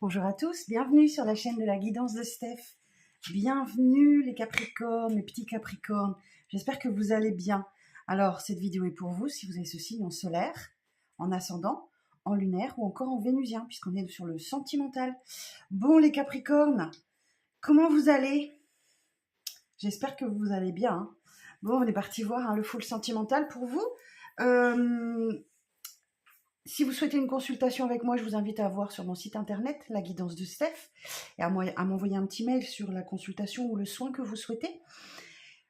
Bonjour à tous, bienvenue sur la chaîne de la guidance de Steph. Bienvenue les Capricornes, les petits Capricornes. J'espère que vous allez bien. Alors, cette vidéo est pour vous si vous avez ce signe en solaire, en ascendant, en lunaire ou encore en vénusien, puisqu'on est sur le sentimental. Bon les Capricornes, comment vous allez? J'espère que vous allez bien. Hein. Bon, on est parti voir le full sentimental pour vous. Si vous souhaitez une consultation avec moi, je vous invite à voir sur mon site internet, la guidance de Steph, et à m'envoyer un petit mail sur la consultation ou le soin que vous souhaitez.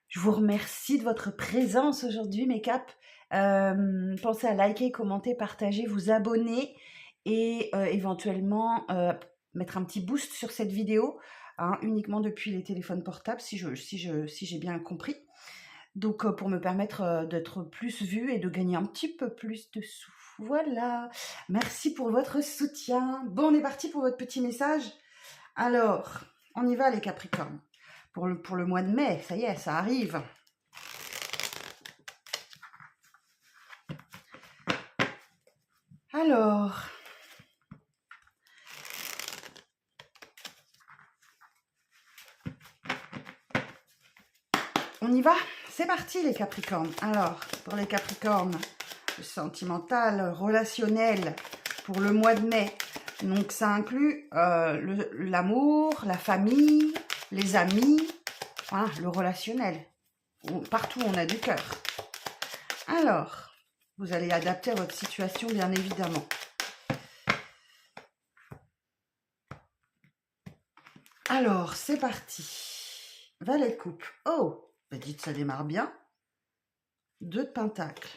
Je vous remercie de votre présence aujourd'hui, mes caps. Pensez à liker, commenter, partager, vous abonner et éventuellement mettre un petit boost sur cette vidéo, uniquement depuis les téléphones portables, si j'ai bien compris. Donc, pour me permettre d'être plus vue et de gagner un petit peu plus de sous. Voilà, merci pour votre soutien. Bon, on est parti pour votre petit message. Alors, on y va les Capricornes. Pour le mois de mai, ça y est, ça arrive. Alors, on y va? C'est parti les Capricornes. Alors, pour les Capricornes, le sentimental, relationnel, pour le mois de mai. Donc, ça inclut l'amour, la famille, les amis, voilà, le relationnel. Partout, on a du cœur. Alors, vous allez adapter à votre situation, bien évidemment. Alors, c'est parti. Valet de coupe. Oh, bah dites, ça démarre bien. 2 de pentacle.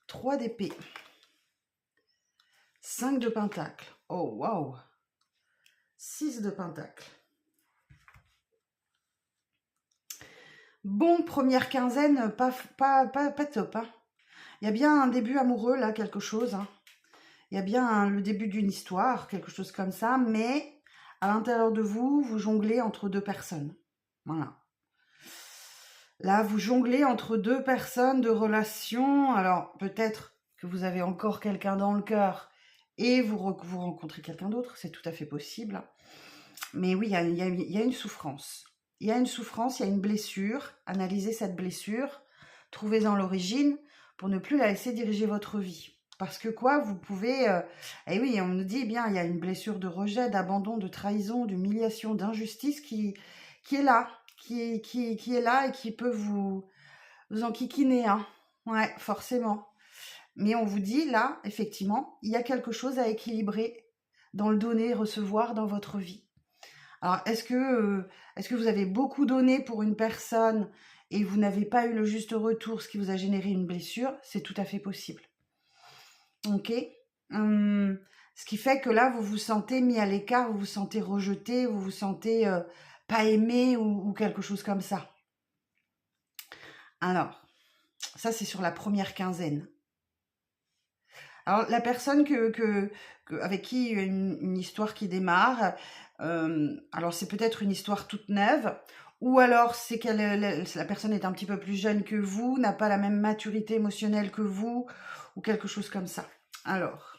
3 d'épée. 5 de pentacle. Oh, waouh. 6 de pentacle. Bon, première quinzaine, pas top. Hein. Il y a bien un début amoureux, là, quelque chose. Hein. Il y a bien le début d'une histoire, quelque chose comme ça. Mais à l'intérieur de vous, vous jonglez entre 2 personnes. Voilà. Là, vous jonglez entre 2 personnes de relation. Alors, peut-être que vous avez encore quelqu'un dans le cœur et vous rencontrez quelqu'un d'autre. C'est tout à fait possible. Mais oui, il y a une souffrance. Il y a une souffrance, il y a une blessure. Analysez cette blessure. Trouvez-en l'origine pour ne plus la laisser diriger votre vie. Parce que quoi, vous pouvez... eh oui, on nous dit, bien, il y a une blessure de rejet, d'abandon, de trahison, d'humiliation, d'injustice qui est là, qui est là et qui peut vous enquiquiner. Hein. Ouais, forcément. Mais on vous dit, là, effectivement, il y a quelque chose à équilibrer dans le donner et recevoir dans votre vie. Alors, est-ce que vous avez beaucoup donné pour une personne et vous n'avez pas eu le juste retour, ce qui vous a généré une blessure? C'est tout à fait possible. Ok. Ce qui fait que là, vous vous sentez mis à l'écart, vous vous sentez rejeté, vous vous sentez pas aimé ou quelque chose comme ça. Alors, ça, c'est sur la première quinzaine. Alors, la personne avec qui il y a une histoire qui démarre, alors c'est peut-être une histoire toute neuve, ou alors c'est que la personne est un petit peu plus jeune que vous, n'a pas la même maturité émotionnelle que vous, ou quelque chose comme ça. Alors,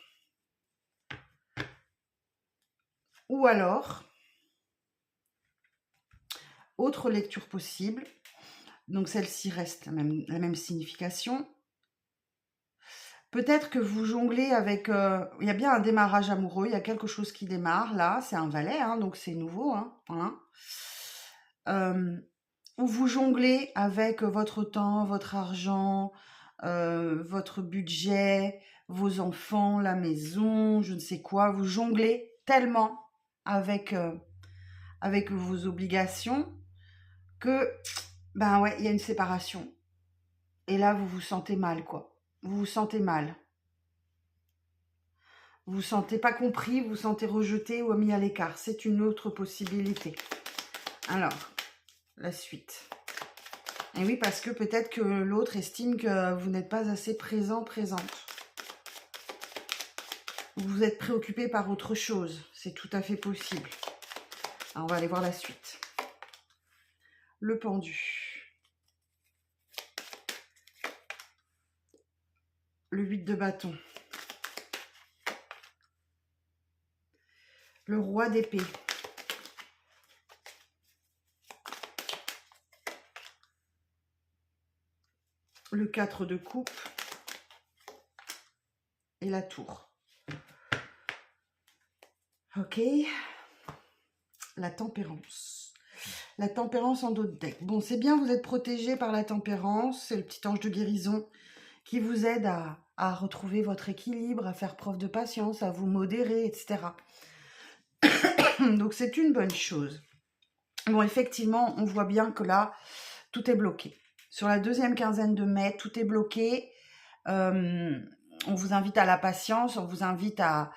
ou alors, autre lecture possible, donc celle-ci reste la même signification. Peut-être que vous jonglez avec... il y a bien un démarrage amoureux, il y a quelque chose qui démarre, là, c'est un valet, hein, donc c'est nouveau. Hein, voilà. Où vous jonglez avec votre temps, votre argent, votre budget, vos enfants, la maison, je ne sais quoi. Vous jonglez tellement avec, avec vos obligations que, ben ouais, il y a une séparation. Et là, vous vous sentez mal, quoi. Vous vous sentez mal. Vous vous sentez pas compris, vous vous sentez rejeté ou mis à l'écart. C'est une autre possibilité. Alors, la suite. Et oui, parce que peut-être que l'autre estime que vous n'êtes pas assez présent, présente. Vous êtes préoccupé par autre chose. C'est tout à fait possible. Alors, on va aller voir la suite. Le pendu. Le 8 de bâton. Le roi d'épée. Le 4 de coupe. Et la tour. Ok. La tempérance. La tempérance en dos de deck. Bon, c'est bien, vous êtes protégé par la tempérance. C'est le petit ange de guérison qui vous aide à retrouver votre équilibre, à faire preuve de patience, à vous modérer, etc. Donc, c'est une bonne chose. Bon, effectivement, on voit bien que là, tout est bloqué. Sur la deuxième quinzaine de mai, tout est bloqué. On vous invite à la patience, on vous invite à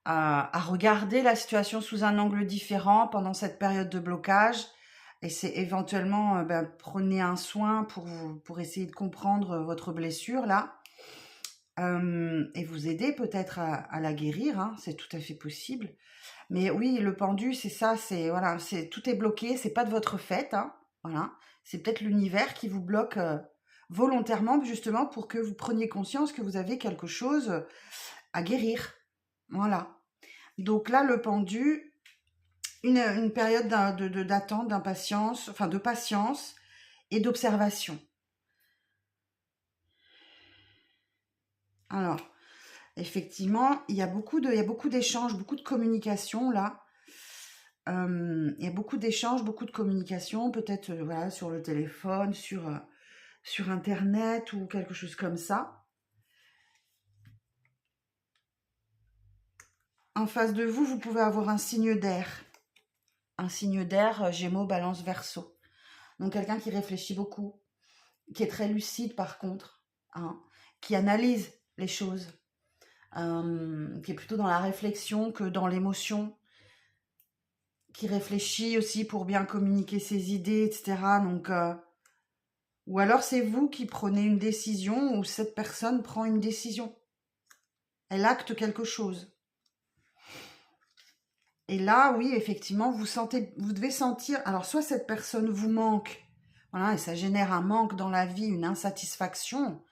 regarder la situation sous un angle différent pendant cette période de blocage. Et c'est éventuellement, prenez un soin pour essayer de comprendre votre blessure là. Et vous aider peut-être à la guérir, hein, c'est tout à fait possible. Mais oui, le pendu, c'est ça, c'est voilà, c'est tout est bloqué, c'est pas de votre fait, hein, voilà. C'est peut-être l'univers qui vous bloque volontairement, justement, pour que vous preniez conscience que vous avez quelque chose à guérir. Voilà. Donc là, le pendu, une période d'attente, d'impatience, enfin de patience et d'observation. Alors, effectivement, il y a beaucoup d'échanges, beaucoup de communication là. Il y a beaucoup d'échanges, beaucoup de communication, peut-être voilà, sur le téléphone, sur Internet ou quelque chose comme ça. En face de vous, vous pouvez avoir un signe d'air. Un signe d'air, Gémeaux, Balance, Verseau. Donc quelqu'un qui réfléchit beaucoup, qui est très lucide par contre, hein, qui analyse les choses, qui est plutôt dans la réflexion que dans l'émotion, qui réfléchit aussi pour bien communiquer ses idées, etc. Donc, ou alors c'est vous qui prenez une décision ou cette personne prend une décision. Elle acte quelque chose. Et là, oui, effectivement, vous devez sentir, alors soit cette personne vous manque, voilà, et ça génère un manque dans la vie, une insatisfaction,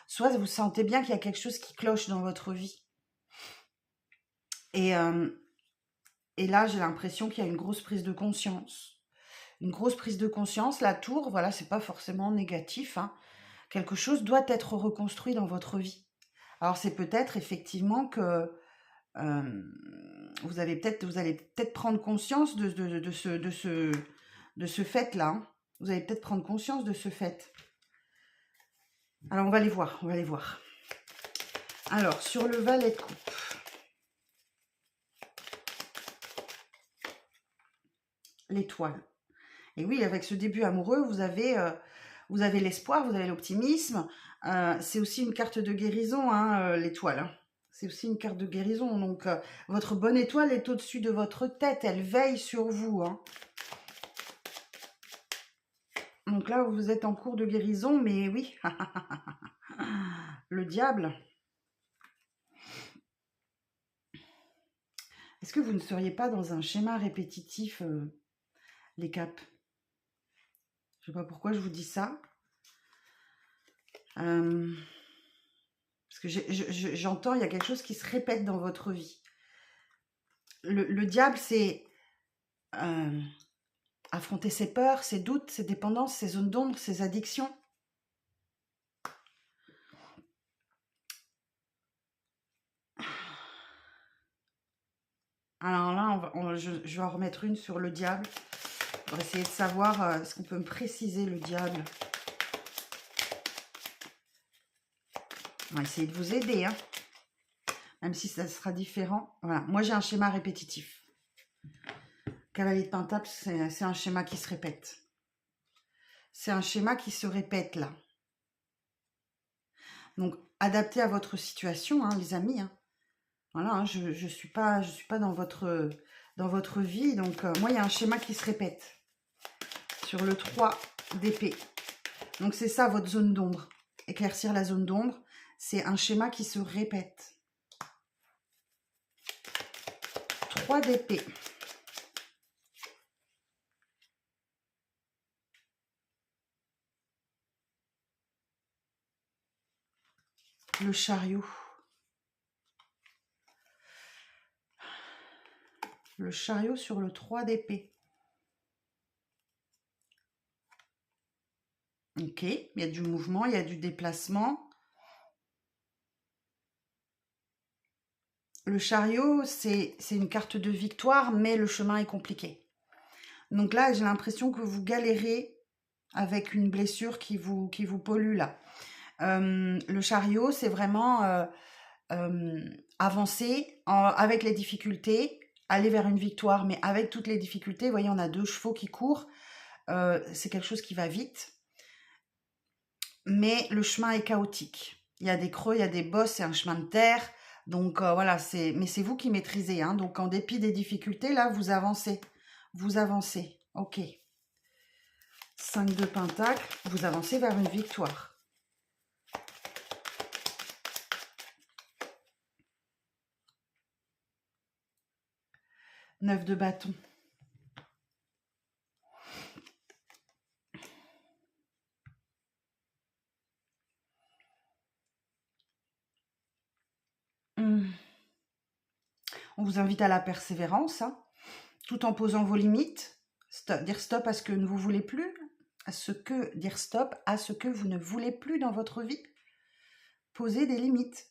soit vous sentez bien qu'il y a quelque chose qui cloche dans votre vie. Et là, j'ai l'impression qu'il y a une grosse prise de conscience. Une grosse prise de conscience. La tour, voilà, c'est pas forcément négatif, hein. Quelque chose doit être reconstruit dans votre vie. Alors, c'est peut-être effectivement que vous allez peut-être prendre conscience de ce fait-là, hein. Vous allez peut-être prendre conscience de ce fait. Alors, on va les voir, on va les voir. Alors, sur le valet de coupe. L'étoile. Et oui, avec ce début amoureux, vous avez l'espoir, vous avez l'optimisme. C'est aussi une carte de guérison, hein, l'étoile. Hein. C'est aussi une carte de guérison. Donc, votre bonne étoile est au-dessus de votre tête. Elle veille sur vous. Hein. Donc là, vous êtes en cours de guérison, mais oui. Le diable. Est-ce que vous ne seriez pas dans un schéma répétitif, les caps? Je ne sais pas pourquoi je vous dis ça. Parce que j'entends, il y a quelque chose qui se répète dans votre vie. Le diable, c'est affronter ses peurs, ses doutes, ses dépendances, ses zones d'ombre, ses addictions. Alors là, je vais en remettre une sur le diable. Pour essayer de savoir, est-ce qu'on peut me préciser le diable? On va essayer de vous aider, hein. Même si ça sera différent. Voilà, moi j'ai un schéma répétitif. Cavalier de Pentacle, c'est un schéma qui se répète. C'est un schéma qui se répète là. Donc, adapté à votre situation, hein, les amis. Hein. Voilà, hein, je suis pas dans votre vie. Donc, moi, il y a un schéma qui se répète. Sur le 3 d'épée. Donc, c'est ça votre zone d'ombre. Éclaircir la zone d'ombre, c'est un schéma qui se répète. 3 d'épée. Le chariot. Le chariot sur le 3 d'épée. Ok, il y a du mouvement, il y a du déplacement. Le chariot, c'est une carte de victoire, mais le chemin est compliqué. Donc là, j'ai l'impression que vous galérez avec une blessure qui vous pollue là. Le chariot, c'est vraiment avancer avec les difficultés, aller vers une victoire, mais avec toutes les difficultés. Vous voyez, on a 2 chevaux qui courent. C'est quelque chose qui va vite. Mais le chemin est chaotique. Il y a des creux, il y a des bosses, c'est un chemin de terre. Donc voilà, mais c'est vous qui maîtrisez. Hein. Donc en dépit des difficultés, là, vous avancez. Vous avancez. Ok. 5 de pentacle, vous avancez vers une victoire. Neuf de bâton. On vous invite à la persévérance, hein, tout en posant vos limites. Dire stop à ce que vous ne voulez plus, dire stop à ce que vous ne voulez plus dans votre vie. Posez des limites.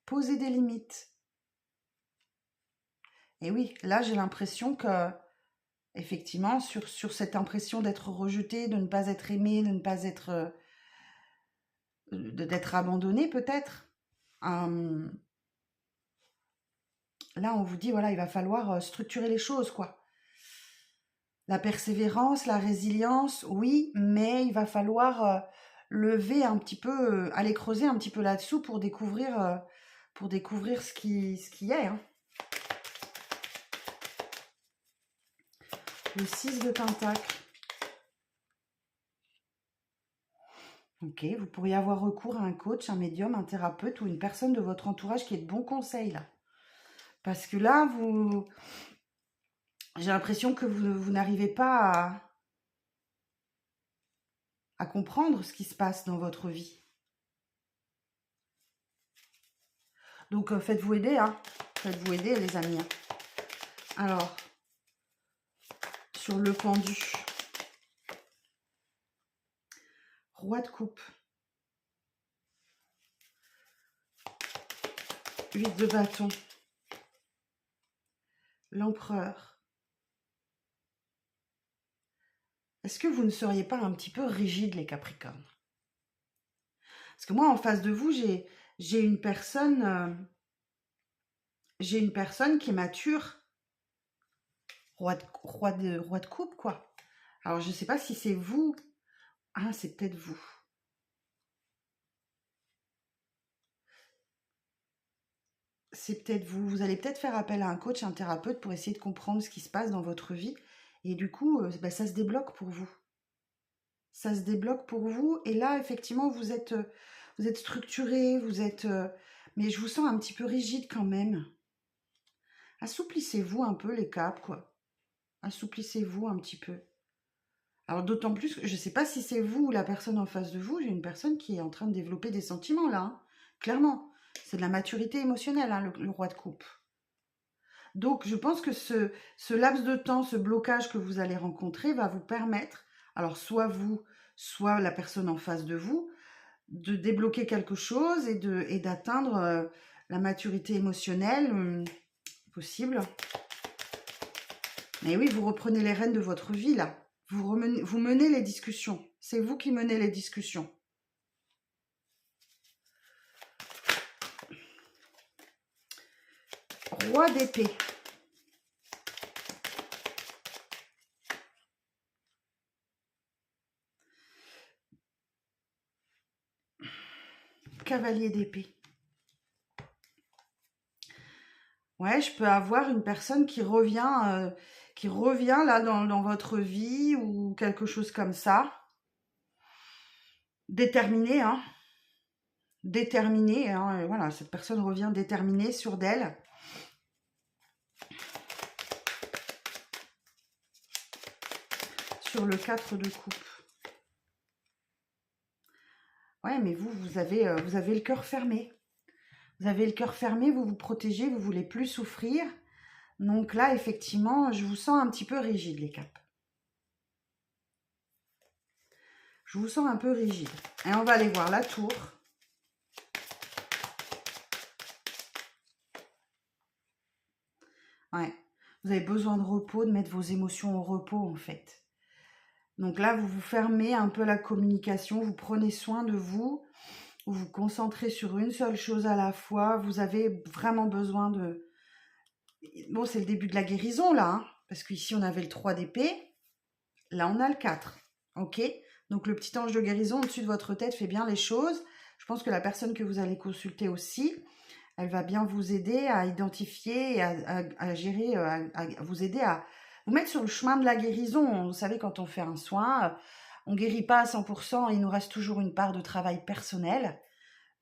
Posez des limites. Et oui, là j'ai l'impression que, effectivement, sur cette impression d'être rejeté, de ne pas être aimé, de ne pas être, d'être abandonné peut-être. Là, on vous dit, voilà, il va falloir structurer les choses, quoi. La persévérance, la résilience, oui, mais il va falloir lever un petit peu, aller creuser un petit peu là-dessous pour découvrir ce qui est. Hein. Le 6 de pentacle. Ok, vous pourriez avoir recours à un coach, un médium, un thérapeute ou une personne de votre entourage qui ait de bons conseils, là. Parce que là, j'ai l'impression que vous n'arrivez pas à comprendre ce qui se passe dans votre vie. Donc, faites-vous aider, hein. Faites-vous aider, les amis. Hein. Alors, sur le pendu. Roi de coupe. 8 de bâton. L'empereur. Est-ce que vous ne seriez pas un petit peu rigide, les Capricornes? Parce que moi, en face de vous, j'ai une personne qui est mature. Roi de coupe, quoi. Alors, je ne sais pas si c'est vous. Ah, c'est peut-être vous. C'est peut-être vous. Vous allez peut-être faire appel à un coach, un thérapeute pour essayer de comprendre ce qui se passe dans votre vie. Et du coup, ça se débloque pour vous. Ça se débloque pour vous. Et là, effectivement, vous êtes structuré, mais je vous sens un petit peu rigide quand même. Assouplissez-vous un peu les capes, quoi. Assouplissez-vous un petit peu. Alors d'autant plus que je ne sais pas si c'est vous ou la personne en face de vous, j'ai une personne qui est en train de développer des sentiments là, hein. Clairement. C'est de la maturité émotionnelle, hein, le roi de coupe. Donc je pense que ce laps de temps, ce blocage que vous allez rencontrer va vous permettre, alors soit vous, soit la personne en face de vous, de débloquer quelque chose et d'atteindre la maturité émotionnelle possible. Mais oui, vous reprenez les rênes de votre vie là. Vous menez les discussions. C'est vous qui menez les discussions. Roi d'épée. Cavalier d'épée. Ouais, je peux avoir une personne qui revient là dans votre vie ou quelque chose comme ça. Déterminée, hein. Déterminée, hein. Et voilà, cette personne revient déterminée, sûre d'elle. Sur le 4 de coupe. Ouais, mais vous avez le cœur fermé. Vous avez le cœur fermé, vous vous protégez, vous voulez plus souffrir. Donc là, effectivement, je vous sens un petit peu rigide, les capes. Je vous sens un peu rigide. Et on va aller voir la tour. Ouais. Vous avez besoin de repos, de mettre vos émotions au repos, en fait. Donc là, vous vous fermez un peu la communication, vous prenez soin de vous, vous vous concentrez sur une seule chose à la fois. Vous avez vraiment besoin de... Bon, c'est le début de la guérison, là, hein, parce qu'ici, on avait le 3 d'épée. Là, on a le 4. OK? Donc, le petit ange de guérison au-dessus de votre tête fait bien les choses. Je pense que la personne que vous allez consulter aussi, elle va bien vous aider à identifier et à gérer, à vous aider à vous mettre sur le chemin de la guérison. Vous savez, quand on fait un soin, on ne guérit pas à 100%, il nous reste toujours une part de travail personnel.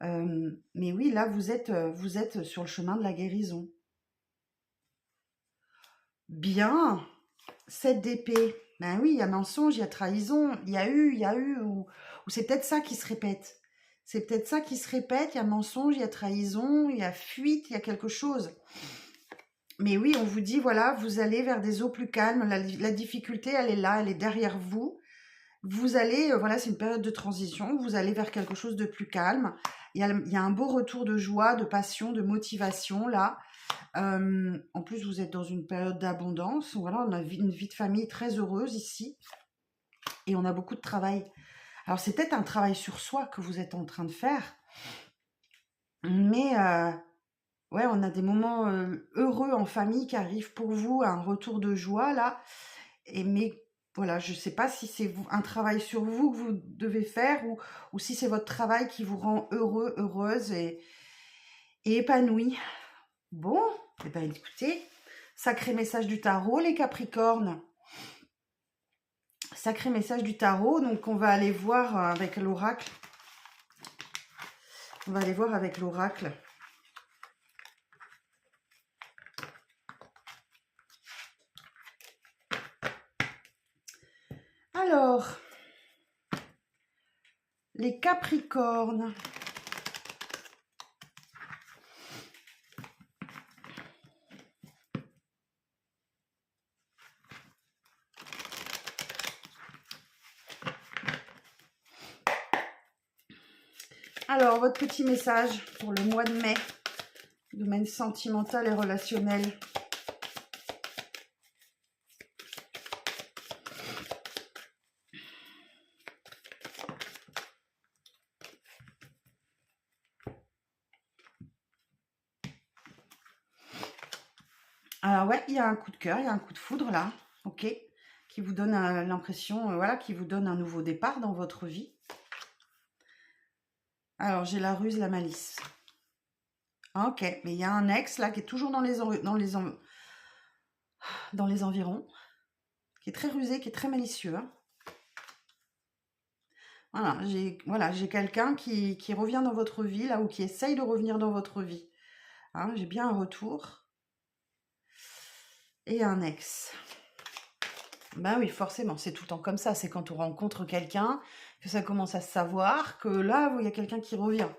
Mais oui, là, vous êtes sur le chemin de la guérison. Bien, 7 d'épée. Ben oui, il y a mensonge, il y a trahison, il y a eu, ou c'est peut-être ça qui se répète. C'est peut-être ça qui se répète, il y a mensonge, il y a trahison, il y a fuite, il y a quelque chose. Mais oui, on vous dit, voilà, vous allez vers des eaux plus calmes, la difficulté, elle est là, elle est derrière vous. Vous allez, voilà, c'est une période de transition, vous allez vers quelque chose de plus calme. Il y a un beau retour de joie, de passion, de motivation, là. En plus, vous êtes dans une période d'abondance. Voilà, on a une vie de famille très heureuse ici. Et on a beaucoup de travail. Alors, c'est peut-être un travail sur soi que vous êtes en train de faire. Mais, ouais, on a des moments heureux en famille qui arrivent pour vous, un retour de joie, là. Mais, voilà, je ne sais pas si c'est un travail sur vous que vous devez faire ou si c'est votre travail qui vous rend heureux, heureuse et épanouie. Bon, eh ben, écoutez, sacré message du tarot, les Capricornes. Sacré message du tarot, donc on va aller voir avec l'oracle. On va aller voir avec l'oracle. Alors, les Capricornes. Alors, votre petit message pour le mois de mai, domaine sentimental et relationnel. Alors ouais, il y a un coup de cœur, il y a un coup de foudre là, ok, qui vous donne l'impression, voilà, qui vous donne un nouveau départ dans votre vie. Alors j'ai la ruse, la malice. Ok, mais il y a un ex là qui est toujours dans les environs, qui est très rusé, qui est très malicieux. Hein. Voilà, j'ai quelqu'un qui revient dans votre vie là ou qui essaye de revenir dans votre vie. Hein, j'ai bien un retour et un ex. Ben oui, forcément, c'est tout le temps comme ça. C'est quand on rencontre quelqu'un que ça commence à se savoir que là, il y a quelqu'un qui revient.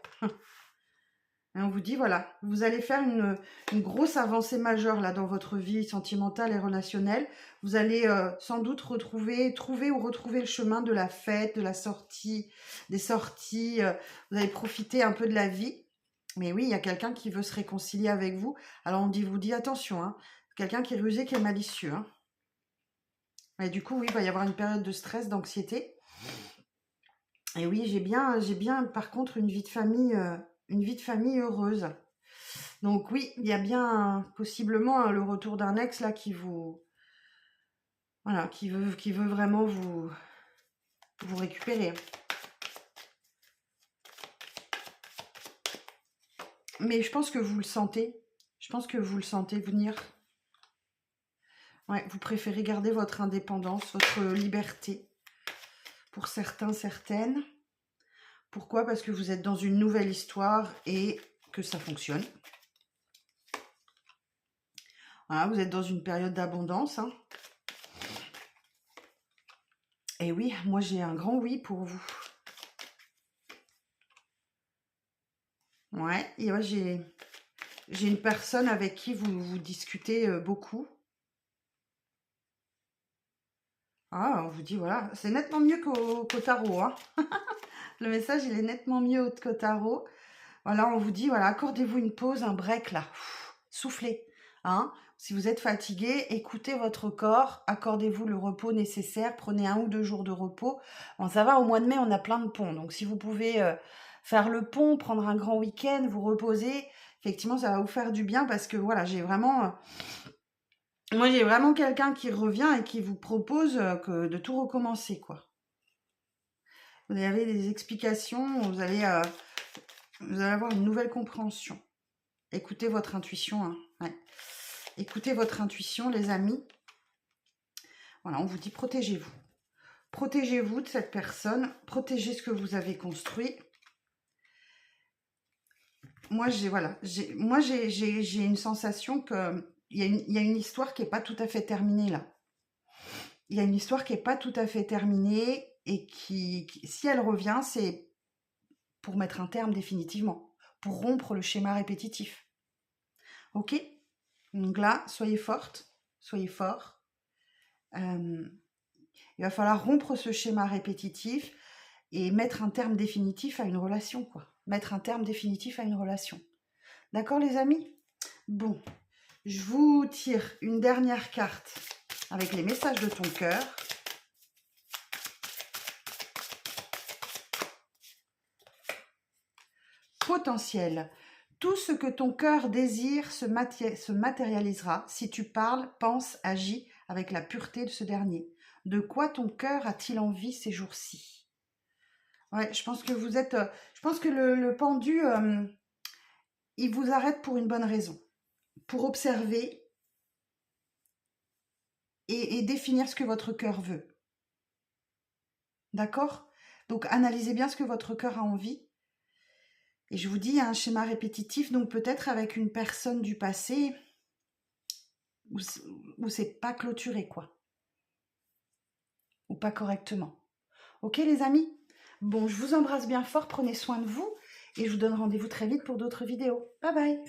Et on vous dit, voilà, vous allez faire une grosse avancée majeure là dans votre vie sentimentale et relationnelle. Vous allez sans doute trouver ou retrouver le chemin de la fête, de la sortie, des sorties. Vous allez profiter un peu de la vie. Mais oui, il y a quelqu'un qui veut se réconcilier avec vous. Alors vous dit attention, hein, quelqu'un qui est rusé, qui est malicieux. Hein. Et du coup, oui, il va y avoir une période de stress, d'anxiété. Et oui, j'ai bien, par contre, une vie de famille heureuse. Donc oui, il y a bien possiblement le retour d'un ex là qui vous, voilà, qui veut vraiment vous récupérer. Mais je pense que vous le sentez. Je pense que vous le sentez venir. Ouais, vous préférez garder votre indépendance, votre liberté. Pour certains, certaines. Pourquoi? Parce que vous êtes dans une nouvelle histoire et que ça fonctionne. Voilà, vous êtes dans une période d'abondance. Hein. Et oui, moi j'ai un grand oui pour vous. Ouais, et ouais, J'ai une personne avec qui vous discutez beaucoup. Ah, on vous dit, voilà, c'est nettement mieux qu'au tarot. Hein. Le message, il est nettement mieux qu'au tarot. Voilà, on vous dit, voilà, accordez-vous une pause, un break, là. Soufflez. Hein. Si vous êtes fatigué, écoutez votre corps, accordez-vous le repos nécessaire, prenez 1 ou 2 jours de repos. Bon, ça va, au mois de mai, on a plein de ponts. Donc, si vous pouvez faire le pont, prendre un grand week-end, vous reposer, effectivement, ça va vous faire du bien parce que, voilà, j'ai vraiment quelqu'un qui revient et qui vous propose de tout recommencer, quoi. Vous avez des explications, vous allez avoir une nouvelle compréhension. Écoutez votre intuition. Hein. Ouais. Écoutez votre intuition, les amis. Voilà, on vous dit protégez-vous. Protégez-vous de cette personne. Protégez ce que vous avez construit. Moi, j'ai une sensation que il y a une histoire qui n'est pas tout à fait terminée là. Il y a une histoire qui n'est pas tout à fait terminée et qui si elle revient, c'est pour mettre un terme définitivement, pour rompre le schéma répétitif. Ok? Donc là, soyez forte, soyez fort. Il va falloir rompre ce schéma répétitif et mettre un terme définitif à une relation, quoi. Mettre un terme définitif à une relation. D'accord, les amis? Bon, je vous tire une dernière carte avec les messages de ton cœur. Potentiel. Tout ce que ton cœur désire se matérialisera si tu parles, penses, agis avec la pureté de ce dernier. De quoi ton cœur a-t-il envie ces jours-ci? Ouais, je pense que vous êtes... je pense que le pendu, il vous arrête pour une bonne raison. Pour observer et définir ce que votre cœur veut. D'accord? Donc, analysez bien ce que votre cœur a envie. Et je vous dis, il y a un schéma répétitif, donc peut-être avec une personne du passé où c'est pas clôturé, quoi. Ou pas correctement. Ok, les amis? Bon, je vous embrasse bien fort, prenez soin de vous, et je vous donne rendez-vous très vite pour d'autres vidéos. Bye bye!